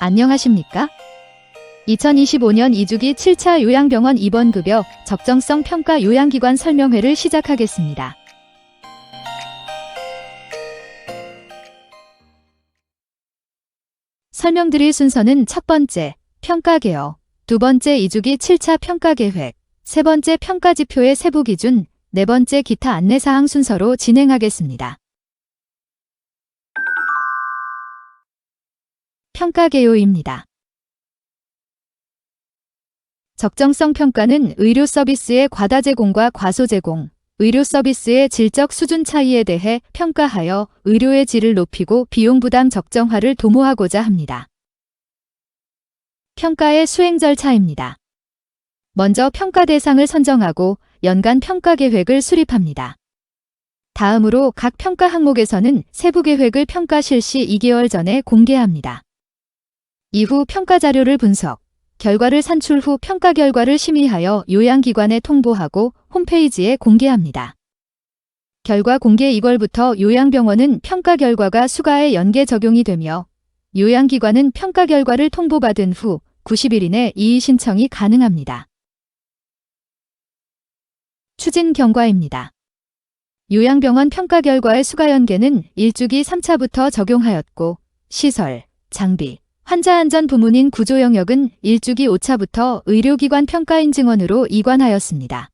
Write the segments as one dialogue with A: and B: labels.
A: 안녕하십니까? 2025년 2주기 7차 요양병원 입원급여 적정성 평가 요양기관 설명회를 시작하겠습니다. 설명드릴 순서는 첫 번째, 평가 개요. 두 번째 2주기 7차 평가 계획, 세 번째 평가 지표의 세부 기준, 네 번째 기타 안내사항 순서로 진행하겠습니다. 평가 개요입니다. 적정성 평가는 의료 서비스의 과다 제공과 과소 제공, 의료 서비스의 질적 수준 차이에 대해 평가하여 의료의 질을 높이고 비용 부담 적정화를 도모하고자 합니다. 평가의 수행 절차입니다. 먼저 평가 대상을 선정하고 연간 평가 계획을 수립합니다. 다음으로 각 평가 항목에서는 세부 계획을 평가 실시 2개월 전에 공개합니다. 이후 평가 자료를 분석, 결과를 산출 후 평가 결과를 심의하여 요양기관에 통보하고 홈페이지에 공개합니다. 결과 공개 2월부터 요양병원은 평가 결과가 수가에 연계 적용이 되며 요양기관은 평가 결과를 통보받은 후 90일 이내 이의 신청이 가능합니다. 추진 경과입니다. 요양병원 평가 결과의 수가 연계는 1주기 3차부터 적용하였고 시설, 장비, 환자 안전 부문인 구조 영역은 1주기 5차부터 의료기관 평가인 증원으로 이관하였습니다.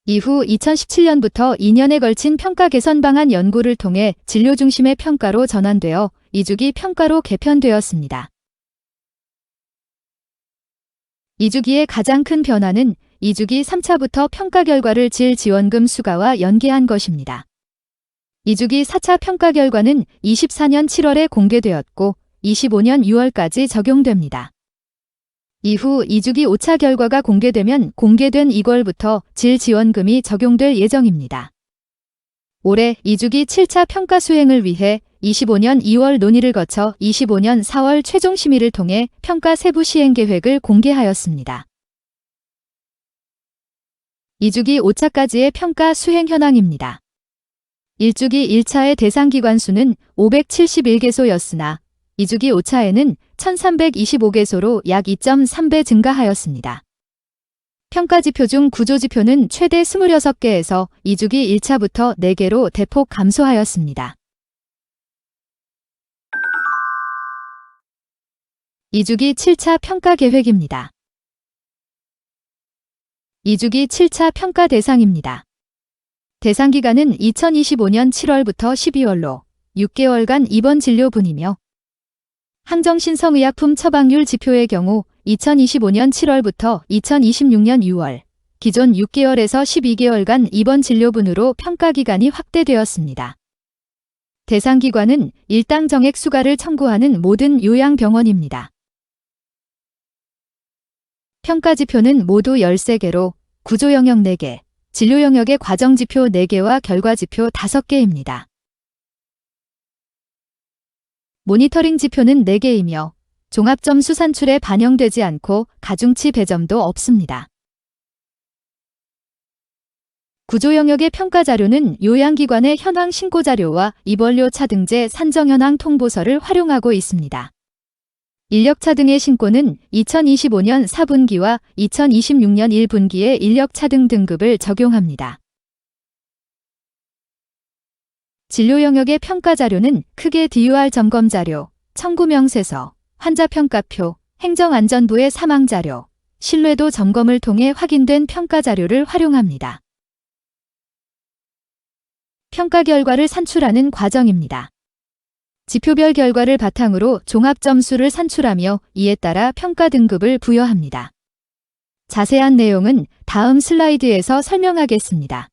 A: 이후 2017년부터 2년에 걸친 평가 개선 방안 연구를 통해 진료 중심의 평가로 전환되어 2주기 평가로 개편되었습니다. 2주기의 가장 큰 변화는 2주기 3차부터 평가 결과를 질 지원금 수가와 연계한 것입니다. 2주기 4차 평가 결과는 24년 7월에 공개되었고 25년 6월까지 적용됩니다. 이후 2주기 5차 결과가 공개되면 공개된 2월부터 질 지원금이 적용될 예정입니다. 올해 2주기 7차 평가 수행을 위해 25년 2월 논의를 거쳐 25년 4월 최종 심의를 통해 평가 세부 시행 계획을 공개하였습니다. 2주기 5차까지의 평가 수행 현황입니다. 1주기 1차의 대상 기관 수는 571개소였으나 2주기 5차에는 1325개소로 약 2.3배 증가하였습니다. 평가지표 중 구조지표는 최대 26개에서 2주기 1차부터 4개로 대폭 감소하였습니다. 2주기 7차 평가 계획입니다. 2주기 7차 평가 대상입니다. 대상 기간은 2025년 7월부터 12월로 6개월간 입원 진료분이며 항정신성의약품 처방률 지표의 경우 2025년 7월부터 2026년 6월, 기존 6개월에서 12개월간 입원 진료분으로 평가 기간이 확대되었습니다. 대상 기관은 일당 정액 수가를 청구하는 모든 요양병원입니다. 평가 지표는 모두 13개로 구조 영역 4개, 진료 영역의 과정 지표 4개와 결과 지표 5개입니다. 모니터링 지표는 4개이며 종합점수 산출에 반영되지 않고 가중치 배점도 없습니다. 구조 영역의 평가 자료는 요양기관의 현황 신고 자료와 입원료 차등제 산정 현황 통보서를 활용하고 있습니다. 인력차 등의 신고는 2025년 4분기와 2026년 1분기의 인력차 등 등급을 적용합니다. 진료 영역의 평가 자료는 크게 DUR 점검 자료, 청구 명세서, 환자 평가표, 행정안전부의 사망 자료, 신뢰도 점검을 통해 확인된 평가 자료를 활용합니다. 평가 결과를 산출하는 과정입니다. 지표별 결과를 바탕으로 종합 점수를 산출하며 이에 따라 평가 등급을 부여합니다. 자세한 내용은 다음 슬라이드에서 설명하겠습니다.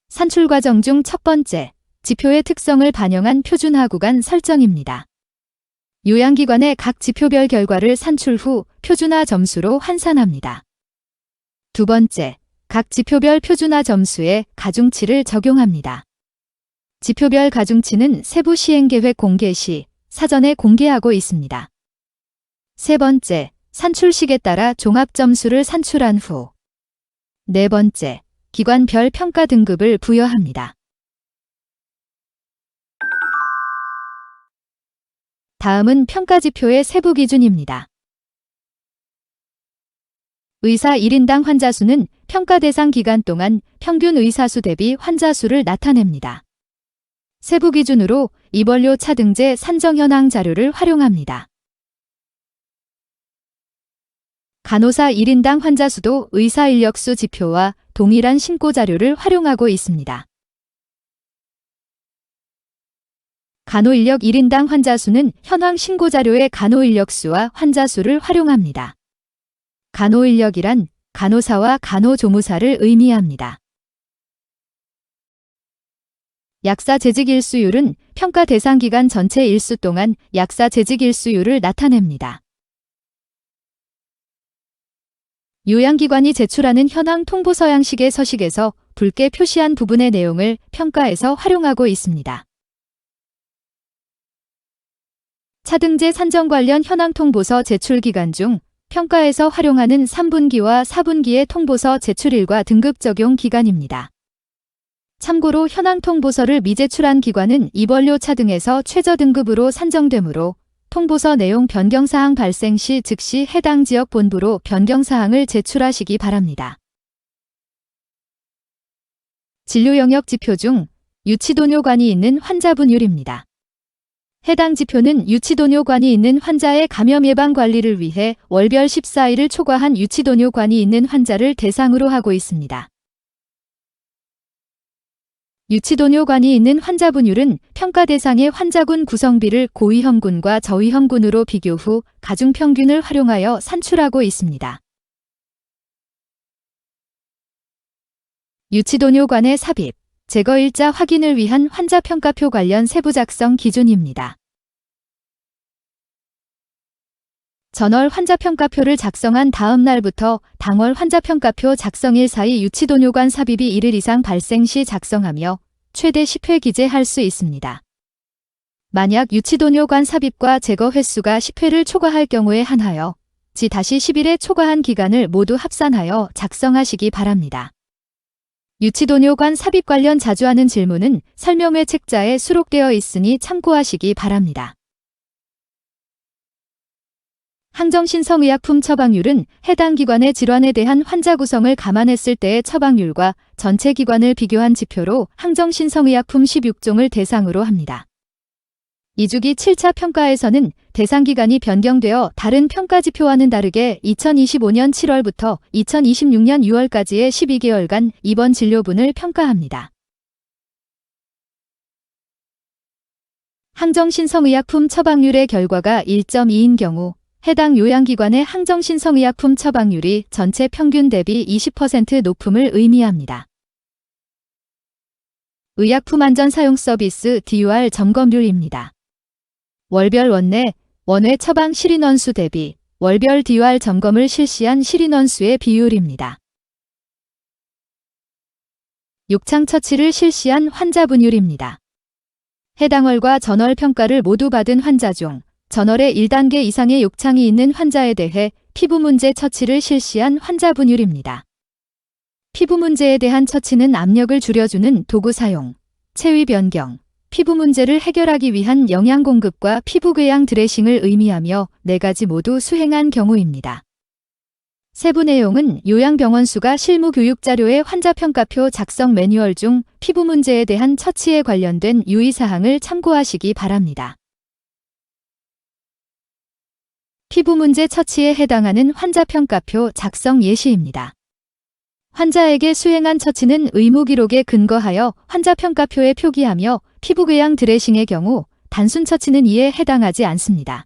A: 산출 과정 중 첫 번째, 지표의 특성을 반영한 표준화 구간 설정입니다. 요양기관의 각 지표별 결과를 산출 후 표준화 점수로 환산합니다. 두 번째, 각 지표별 표준화 점수에 가중치를 적용합니다. 지표별 가중치는 세부 시행계획 공개 시 사전에 공개하고 있습니다. 세 번째, 산출식에 따라 종합 점수를 산출한 후. 네 번째, 기관별 평가 등급을 부여합니다. 다음은 평가지표의 세부 기준입니다. 의사 1인당 환자 수는 평가 대상 기간 동안 평균 의사 수 대비 환자 수를 나타냅니다. 세부 기준으로 입원료 차등제 산정 현황 자료를 활용합니다. 간호사 1인당 환자 수도 의사 인력수 지표와 동일한 신고 자료를 활용하고 있습니다. 간호인력 1인당 환자 수는 현황 신고 자료의 간호인력 수와 환자 수를 활용합니다. 간호인력이란 간호사와 간호조무사를 의미합니다. 약사 재직 일수율은 평가 대상 기간 전체 일수 동안 약사 재직 일수율을 나타냅니다. 요양기관이 제출하는 현황 통보서 양식의 서식에서 붉게 표시한 부분의 내용을 평가에서 활용하고 있습니다. 차등제 산정 관련 현황 통보서 제출 기간 중 평가에서 활용하는 3분기와 4분기의 통보서 제출일과 등급 적용 기간입니다. 참고로 현황 통보서를 미제출한 기관은 입원료 차등에서 최저 등급으로 산정되므로 통보서 내용 변경사항 발생 시 즉시 해당 지역 본부로 변경사항을 제출하시기 바랍니다. 진료 영역 지표 중 유치도뇨관이 있는 환자 분율입니다. 해당 지표는 유치도뇨관이 있는 환자의 감염 예방 관리를 위해 월별 14일을 초과한 유치도뇨관이 있는 환자를 대상으로 하고 있습니다. 유치도뇨관이 있는 환자 분율은 평가 대상의 환자군 구성비를 고위험군과 저위험군으로 비교 후 가중평균을 활용하여 산출하고 있습니다. 유치도뇨관의 삽입, 제거일자 확인을 위한 환자평가표 관련 세부 작성 기준입니다. 전월 환자평가표를 작성한 다음 날부터 당월 환자평가표 작성일 사이 유치도뇨관 삽입이 1일 이상 발생 시 작성하며 최대 10회 기재할 수 있습니다. 만약 유치도뇨관 삽입과 제거 횟수가 10회를 초과할 경우에 한하여 다시 10일에 초과한 기간을 모두 합산하여 작성하시기 바랍니다. 유치도뇨관 삽입 관련 자주 하는 질문은 설명회 책자에 수록되어 있으니 참고하시기 바랍니다. 항정신성의약품 처방률은 해당 기관의 질환에 대한 환자 구성을 감안했을 때의 처방률과 전체 기관을 비교한 지표로 항정신성의약품 16종을 대상으로 합니다. 2주기 7차 평가에서는 대상 기간이 변경되어 다른 평가 지표와는 다르게 2025년 7월부터 2026년 6월까지의 12개월간 입원 진료분을 평가합니다. 항정신성의약품 처방률의 결과가 1.2인 경우 해당 요양기관의 항정신성의약품 처방률이 전체 평균 대비 20% 높음을 의미합니다. 의약품 안전 사용 서비스 DUR 점검률입니다. 월별 원외 처방 실인원수 대비 월별 DUR 점검을 실시한 실인원수의 비율입니다. 욕창 처치를 실시한 환자 분율입니다. 해당 월과 전월 평가를 모두 받은 환자 중 전월에 1단계 이상의 욕창이 있는 환자에 대해 피부 문제 처치를 실시한 환자 분율입니다. 피부 문제에 대한 처치는 압력을 줄여주는 도구 사용, 체위 변경, 피부 문제를 해결하기 위한 영양 공급과 피부 궤양 드레싱을 의미하며 4가지 모두 수행한 경우입니다. 세부 내용은 요양병원 수가 실무 교육 자료의 환자평가표 작성 매뉴얼 중 피부 문제에 대한 처치에 관련된 유의사항을 참고하시기 바랍니다. 피부 문제 처치에 해당하는 환자평가표 작성 예시입니다. 환자에게 수행한 처치는 의무 기록에 근거하여 환자평가표에 표기하며 피부궤양 드레싱의 경우 단순 처치는 이에 해당하지 않습니다.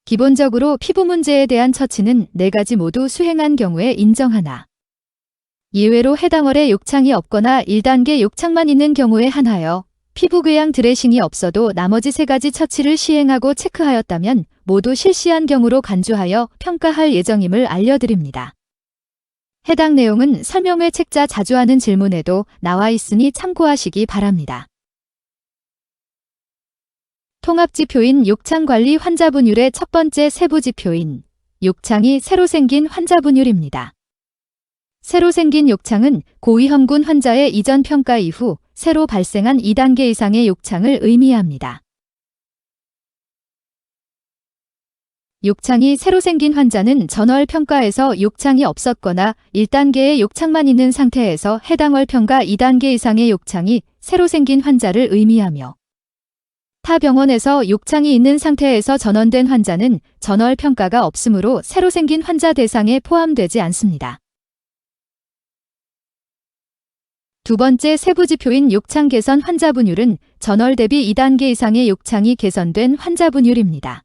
A: 기본적으로 피부 문제에 대한 처치는 4가지 모두 수행한 경우에 인정하나 예외로 해당 월에 욕창이 없거나 1단계 욕창만 있는 경우에 한하여 피부궤양 드레싱이 없어도 나머지 3가지 처치를 시행하고 체크하였다면 모두 실시한 경우로 간주하여 평가할 예정임을 알려드립니다. 해당 내용은 설명회 책자 자주 하는 질문에도 나와 있으니 참고하시기 바랍니다. 통합지표인 욕창관리 환자분율의 첫 번째 세부지표인 욕창이 새로 생긴 환자분율입니다. 새로 생긴 욕창은 고위험군 환자의 이전 평가 이후 새로 발생한 2단계 이상의 욕창을 의미합니다. 욕창이 새로 생긴 환자는 전월 평가에서 욕창이 없었거나 1단계의 욕창만 있는 상태에서 해당 월 평가 2단계 이상의 욕창이 새로 생긴 환자를 의미하며, 타 병원에서 욕창이 있는 상태에서 전원된 환자는 전월 평가가 없으므로 새로 생긴 환자 대상에 포함되지 않습니다. 두 번째 세부지표인 욕창 개선 환자 분율은 전월 대비 2단계 이상의 욕창이 개선된 환자 분율입니다.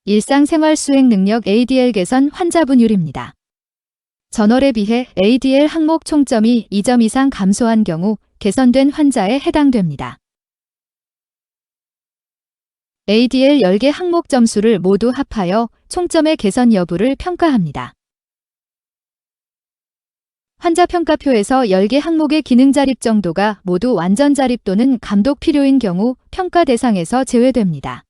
A: 일상생활 수행 능력 ADL 개선 환자 분율입니다. 전월에 비해 ADL 항목 총점이 2점 이상 감소한 경우 개선된 환자에 해당됩니다. ADL 10개 항목 점수를 모두 합하여 총점의 개선 여부를 평가합니다. 환자 평가표에서 10개 항목의 기능 자립 정도가 모두 완전 자립 또는 감독 필요인 경우 평가 대상에서 제외됩니다.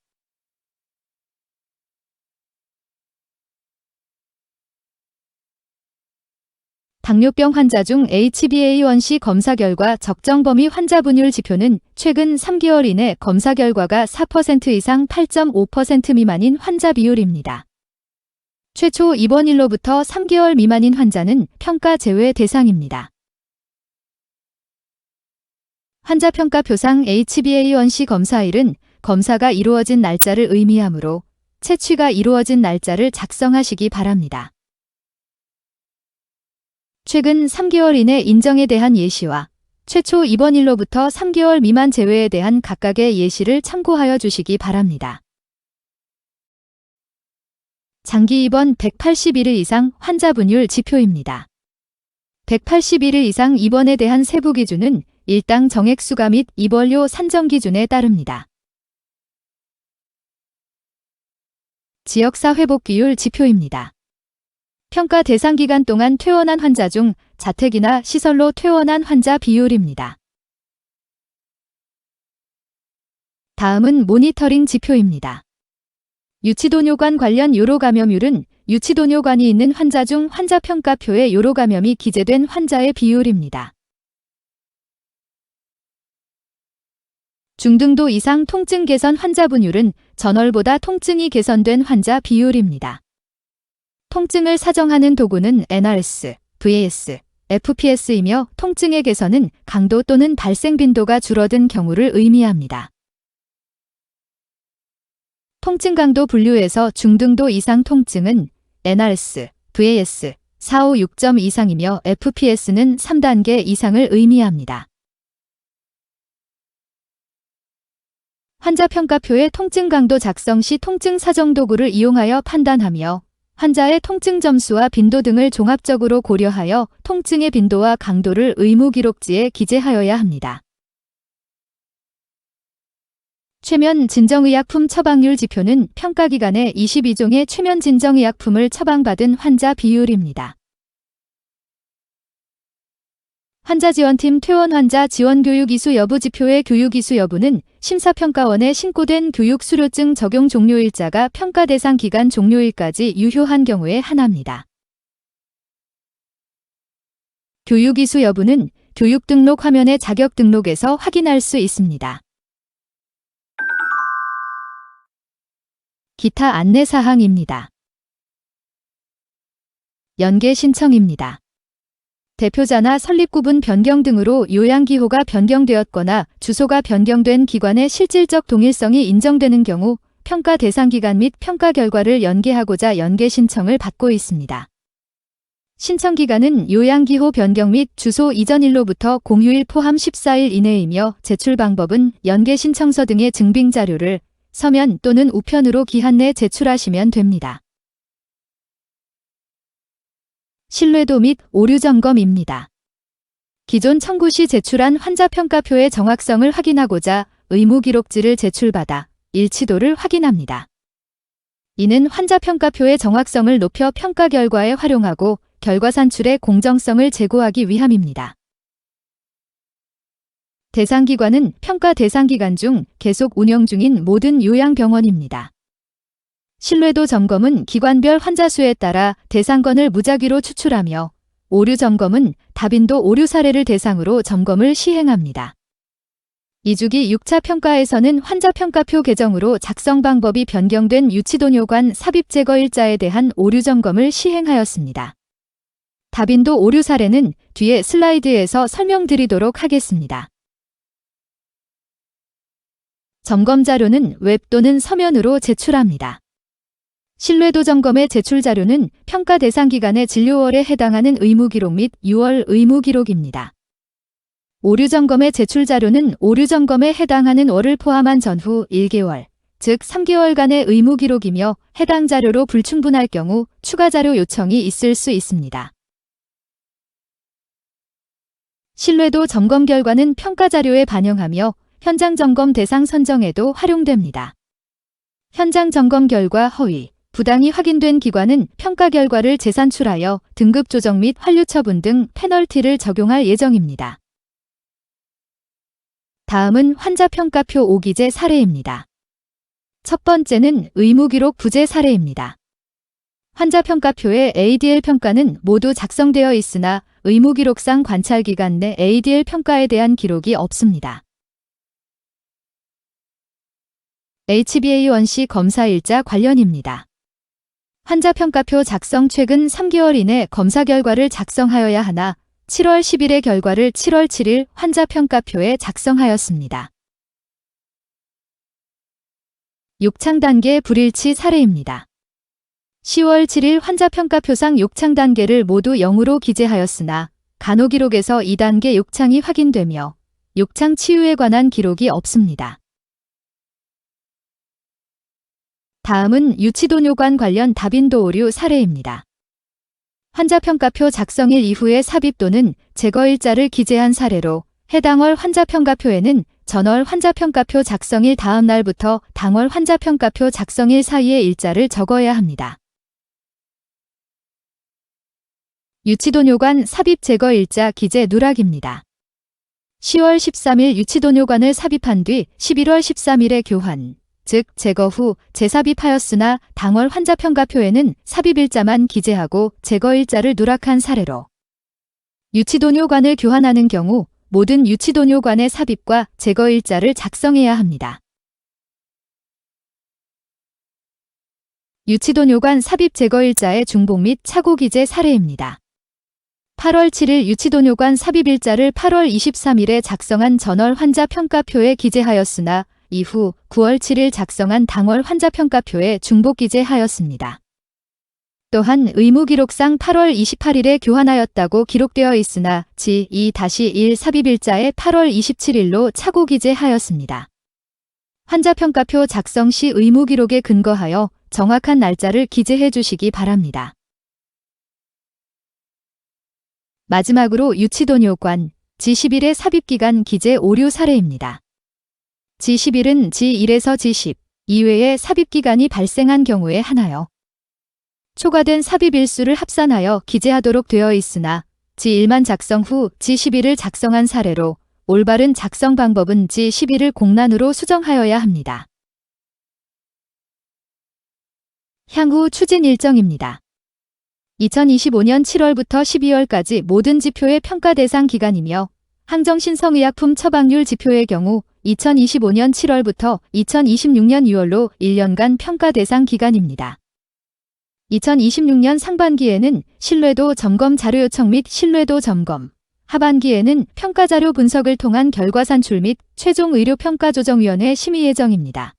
A: 당뇨병 환자 중 HbA1c 검사 결과 적정 범위 환자 분율 지표는 최근 3개월 이내 검사 결과가 4% 이상 8.5% 미만인 환자 비율입니다. 최초 입원일로부터 3개월 미만인 환자는 평가 제외 대상입니다. 환자 평가표상 HbA1c 검사일은 검사가 이루어진 날짜를 의미하므로 채취가 이루어진 날짜를 작성하시기 바랍니다. 최근 3개월 이내 인정에 대한 예시와 최초 입원일로부터 3개월 미만 제외에 대한 각각의 예시를 참고하여 주시기 바랍니다. 장기 입원 181일 이상 환자 분율 지표입니다. 181일 이상 입원에 대한 세부 기준은 일당 정액 수가 및 입원료 산정 기준에 따릅니다. 지역사 회복기율 지표입니다. 평가 대상 기간 동안 퇴원한 환자 중 자택이나 시설로 퇴원한 환자 비율입니다. 다음은 모니터링 지표입니다. 유치도뇨관 관련 요로감염률은 유치도뇨관이 있는 환자 중 환자 평가표에 요로감염이 기재된 환자의 비율입니다. 중등도 이상 통증 개선 환자 분율은 전월보다 통증이 개선된 환자 비율입니다. 통증을 사정하는 도구는 NRS, VAS, FPS이며 통증의 개선은 강도 또는 발생 빈도가 줄어든 경우를 의미합니다. 통증 강도 분류에서 중등도 이상 통증은 NRS, VAS 4, 5, 6점 이상이며 FPS는 3단계 이상을 의미합니다. 환자 평가표의 통증 강도 작성 시 통증 사정 도구를 이용하여 판단하며 환자의 통증 점수와 빈도 등을 종합적으로 고려하여 통증의 빈도와 강도를 의무 기록지에 기재하여야 합니다. 최면 진정의약품 처방률 지표는 평가기간에 22종의 최면 진정의약품을 처방받은 환자 비율입니다. 환자지원팀 퇴원 환자 지원교육 이수 여부 지표의 교육 이수 여부는 심사평가원에 신고된 교육 수료증 적용 종료일자가 평가 대상 기간 종료일까지 유효한 경우에 하나입니다. 교육 이수 여부는 교육 등록 화면의 자격 등록에서 확인할 수 있습니다. 기타 안내사항입니다. 연계 신청입니다. 대표자나 설립구분 변경 등으로 요양기호가 변경되었거나 주소가 변경된 기관의 실질적 동일성이 인정되는 경우 평가 대상 기간 및 평가 결과를 연계하고자 연계 신청을 받고 있습니다. 신청 기간은 요양기호 변경 및 주소 이전일로부터 공휴일 포함 14일 이내이며 제출 방법은 연계 신청서 등의 증빙 자료를 서면 또는 우편으로 기한 내 제출하시면 됩니다. 신뢰도 및 오류 점검입니다. 기존 청구 시 제출한 환자평가표의 정확성을 확인하고자 의무기록지를 제출받아 일치도를 확인합니다. 이는 환자평가표의 정확성을 높여 평가 결과에 활용하고 결과 산출의 공정성을 제고하기 위함입니다. 대상기관은 평가 대상기간 중 계속 운영 중인 모든 요양병원입니다. 신뢰도 점검은 기관별 환자 수에 따라 대상건을 무작위로 추출하며 오류 점검은 다빈도 오류 사례를 대상으로 점검을 시행합니다. 2주기 6차 평가에서는 환자평가표 개정으로 작성 방법이 변경된 유치도뇨관 삽입 제거 일자에 대한 오류 점검을 시행하였습니다. 다빈도 오류 사례는 뒤에 슬라이드에서 설명드리도록 하겠습니다. 점검 자료는 웹 또는 서면으로 제출합니다. 신뢰도 점검의 제출 자료는 평가 대상 기간의 진료월에 해당하는 의무기록 및 6월 의무기록입니다. 오류 점검의 제출 자료는 오류 점검에 해당하는 월을 포함한 전후 1개월, 즉 3개월간의 의무기록이며 해당 자료로 불충분할 경우 추가 자료 요청이 있을 수 있습니다. 신뢰도 점검 결과는 평가 자료에 반영하며 현장 점검 대상 선정에도 활용됩니다. 현장 점검 결과 허위, 부당이 확인된 기관은 평가 결과를 재산출하여 등급 조정 및 환류 처분 등 페널티를 적용할 예정입니다. 다음은 환자평가표 오기재 사례입니다. 첫 번째는 의무기록 부재 사례입니다. 환자평가표의 ADL 평가는 모두 작성되어 있으나 의무기록상 관찰기간 내 ADL 평가에 대한 기록이 없습니다. HbA1c 검사일자 관련입니다. 환자평가표 작성 최근 3개월 이내 검사 결과를 작성하여야 하나 7월 10일의 결과를 7월 7일 환자평가표에 작성하였습니다. 욕창 단계 불일치 사례입니다. 10월 7일 환자평가표상 욕창 단계를 모두 0으로 기재하였으나 간호기록에서 2단계 욕창이 확인되며 욕창 치유에 관한 기록이 없습니다. 다음은 유치도뇨관 관련 다빈도 오류 사례입니다. 환자평가표 작성일 이후에 삽입 또는 제거 일자를 기재한 사례로 해당 월 환자평가표에는 전월 환자평가표 작성일 다음 날부터 당월 환자평가표 작성일 사이의 일자를 적어야 합니다. 유치도뇨관 삽입 제거 일자 기재 누락입니다. 10월 13일 유치도뇨관을 삽입한 뒤 11월 13일에 교환, 즉 제거 후 재삽입하였으나 당월 환자평가표에는 삽입일자만 기재하고 제거일자를 누락한 사례로 유치도뇨관을 교환하는 경우 모든 유치도뇨관의 삽입과 제거일자를 작성해야 합니다. 유치도뇨관 삽입 제거일자의 중복 및 착오 기재 사례입니다. 8월 7일 유치도뇨관 삽입일자를 8월 23일에 작성한 전월 환자평가표에 기재하였으나 이후 9월 7일 작성한 당월 환자평가표에 중복 기재하였습니다. 또한 의무기록상 8월 28일에 교환하였다고 기록되어 있으나 지2-1 삽입일자에 8월 27일로 착오 기재하였습니다. 환자평가표 작성 시 의무기록에 근거하여 정확한 날짜를 기재해 주시기 바랍니다. 마지막으로 유치도뇨관 지11의 삽입기간 기재 오류 사례입니다. 지11은 지1에서 지10 이외에 삽입기간이 발생한 경우에 하나여 초과된 삽입 일수를 합산하여 기재하도록 되어 있으나 지1만 작성 후 지11을 작성한 사례로 올바른 작성 방법은 지11을 공란으로 수정하여야 합니다. 향후 추진 일정입니다. 2025년 7월부터 12월까지 모든 지표의 평가 대상 기간이며 항정신성의약품 처방률 지표의 경우 2025년 7월부터 2026년 6월로 1년간 평가 대상 기간입니다. 2026년 상반기에는 신뢰도 점검 자료 요청 및 신뢰도 점검, 하반기에는 평가자료 분석을 통한 결과 산출 및 최종 의료평가조정위원회 심의 예정입니다.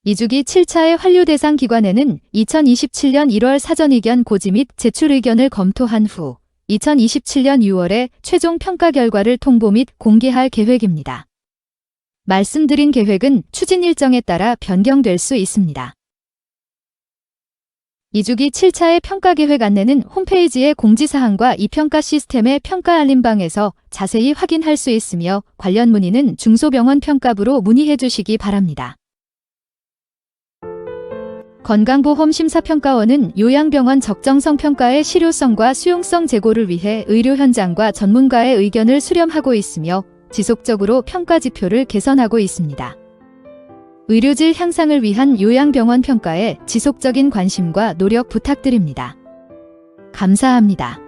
A: 2주기 7차의 환류 대상 기관에는 2027년 1월 사전 의견 고지 및 제출 의견을 검토한 후 2027년 6월에 최종 평가 결과를 통보 및 공개할 계획입니다. 말씀드린 계획은 추진 일정에 따라 변경될 수 있습니다. 2주기 7차의 평가 계획 안내는 홈페이지의 공지사항과 이 평가 시스템의 평가 알림방에서 자세히 확인할 수 있으며 관련 문의는 중소병원 평가부로 문의해 주시기 바랍니다. 건강보험심사평가원은 요양병원 적정성 평가의 실효성과 수용성 제고를 위해 의료 현장과 전문가의 의견을 수렴하고 있으며 지속적으로 평가 지표를 개선하고 있습니다. 의료질 향상을 위한 요양병원 평가에 지속적인 관심과 노력 부탁드립니다. 감사합니다.